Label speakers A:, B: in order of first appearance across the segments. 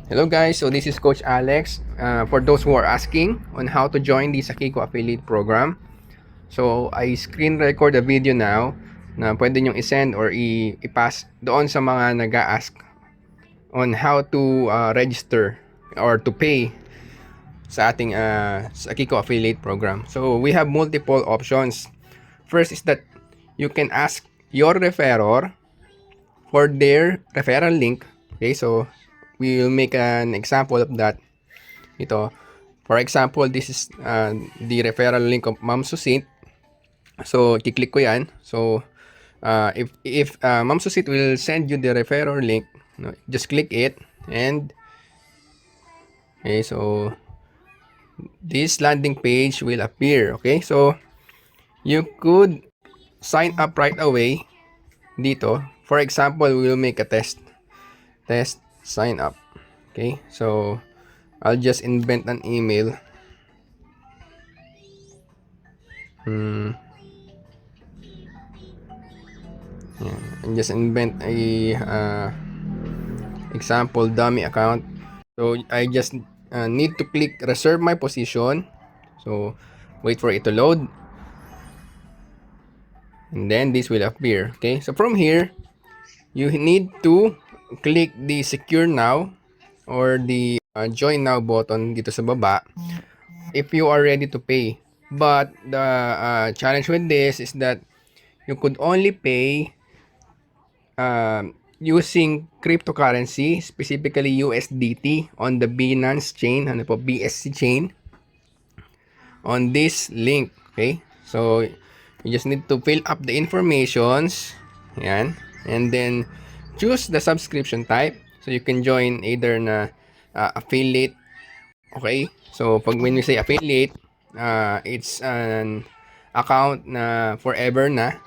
A: Hello guys, so this is Coach Alex. For those who are asking on how to join the Sakiko affiliate program, so I screen record a video now na pwede nyong isend or i-pass doon sa mga nag-a-ask on how to register or to pay sa ating Sakiko affiliate program. So we have multiple options. First is that you can ask your referrer for their referral link. Okay, so we will make an example of that. Ito, for example, this is the referral link of Ma'am Susit. So, i-click ko yan. So, if Ma'am Susit will send you the referral link, no, just click it and okay, so this landing page will appear. Okay, so you could sign up right away dito. For example, we will make a test sign up. Okay, so I'll just invent an email. Yeah, and just invent a example dummy account. So I just need to click reserve my position. So wait for it to load, and then this will appear. Okay, so from here you need to click the secure now or the join now button dito sa baba if you are ready to pay. But the challenge with this is that you could only pay using cryptocurrency, specifically USDT on the Binance chain, ano po, BSC chain, on this link. Okay, so you just need to fill up the informations, yan, and then choose the subscription type. So you can join either na affiliate. Okay, so pag when we say affiliate, it's an account na forever na.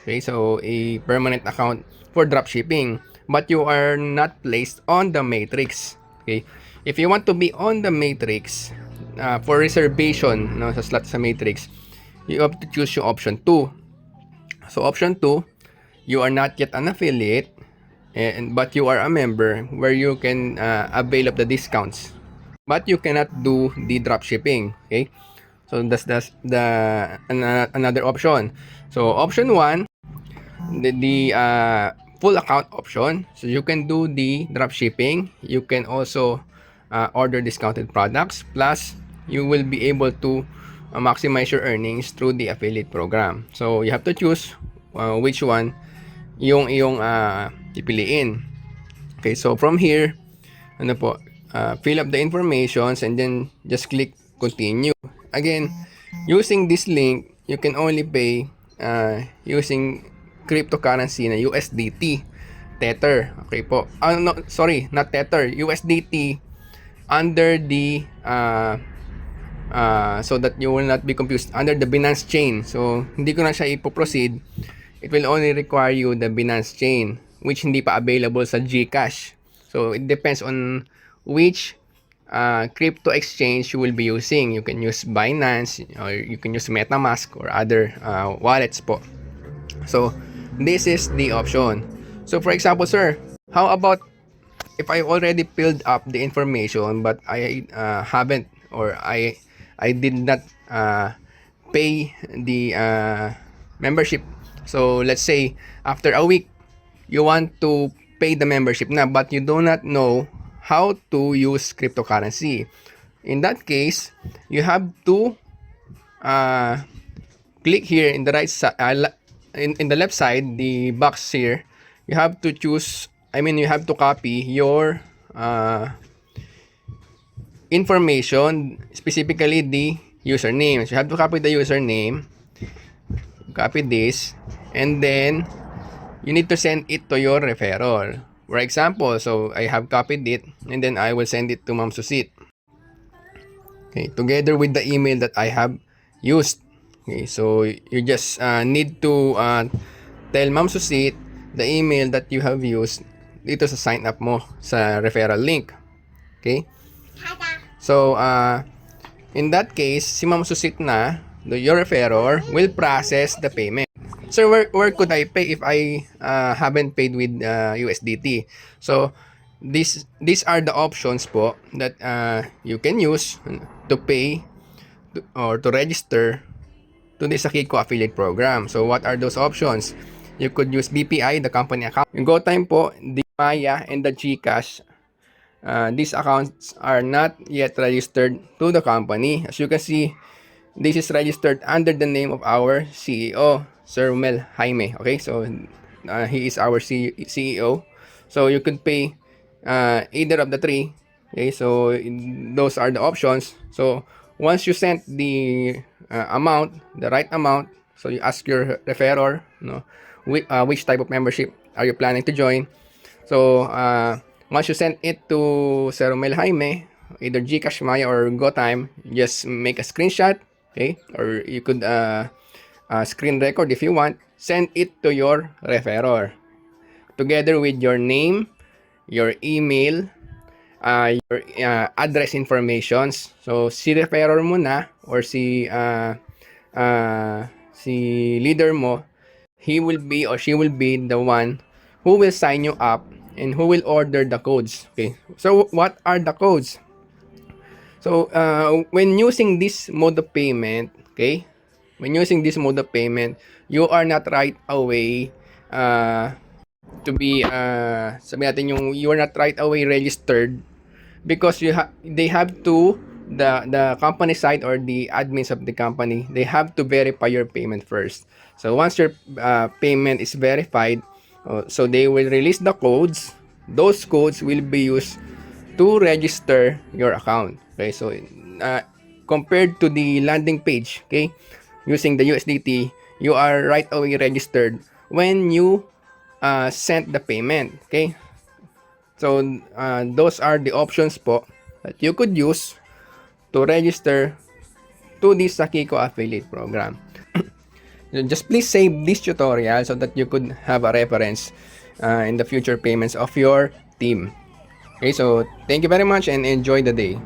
A: Okay, so a permanent account for dropshipping, but you are not placed on the matrix. Okay, if you want to be on the matrix for reservation, no, sa slot sa matrix, you have to choose yung option 2. So option 2, you are not yet an affiliate, but you are a member where you can avail of the discounts, but you cannot do the dropshipping. Okay, so that's the another option. So option 1, the full account option. So you can do the dropshipping. You can also order discounted products. Plus, you will be able to maximize your earnings through the affiliate program. So you have to choose which one yung pipiliin. Okay, so from here, ano po, fill up the informations and then just click continue. Again, using this link, you can only pay using cryptocurrency na USDT, Tether. Okay po. No, sorry, not Tether, USDT under the so that you will not be confused, under the Binance chain. So hindi ko na siya ipo-proceed. It will only require you the Binance chain, which hindi pa available sa GCash. So it depends on which crypto exchange you will be using. You can use Binance or you can use MetaMask or other wallets po. So this is the option. So for example, sir, how about if I already filled up the information but I haven't, or I did not pay the membership. So let's say after a week you want to pay the membership na, but you do not know how to use cryptocurrency. In that case, you have to click here in the right side, in the left side, the box here. You have to choose, you have to copy your information, specifically the username. So you have to copy the username, copy this, and then you need to send it to your referral. For example, so I have copied it and then I will send it to Ma'am Susit. Okay, together with the email that I have used. Okay, so you just need to tell Ma'am Susit the email that you have used dito sa sign up mo sa referral link. Okay? So in that case, si Ma'am Susit na, your referrer, will process the payment. So where could I pay if I haven't paid with USDT? So these are the options po that you can use to pay or to register to the Sakiko affiliate program. So what are those options? You could use BPI, the company account. Yung GoTime po, the Maya, and the GCash. These accounts are not yet registered to the company. As you can see, this is registered under the name of our CEO, Sir Mel Jaime. Okay, so he is our CEO. So you could pay either of the three. Okay, so those are the options. So once you send the amount, the right amount, so you ask your referrer, which type of membership are you planning to join. So once you send it to Sir Mel Jaime, either GCash, Maya, or GoTime, just make a screenshot, okay, or you could screen record if you want. Send it to your referrer together with your name, your email, your address informations. So si referrer mo na or si leader mo, he will be or she will be the one who will sign you up and who will order the codes. Okay, so what are the codes? So when using this mode of payment, okay, when using this mode of payment, you are not right away to be sabi natin yung you are not right away registered because they have to the company side or the admins of the company, they have to verify your payment first. So once your payment is verified, so they will release the codes. Those codes will be used to register your account. Okay, so compared to the landing page, okay, using the USDT, you are right away registered when you sent the payment. Okay, so those are the options po that you could use to register to this Sakiko affiliate program. Just please save this tutorial so that you could have a reference in the future payments of your team. Okay, so thank you very much and enjoy the day.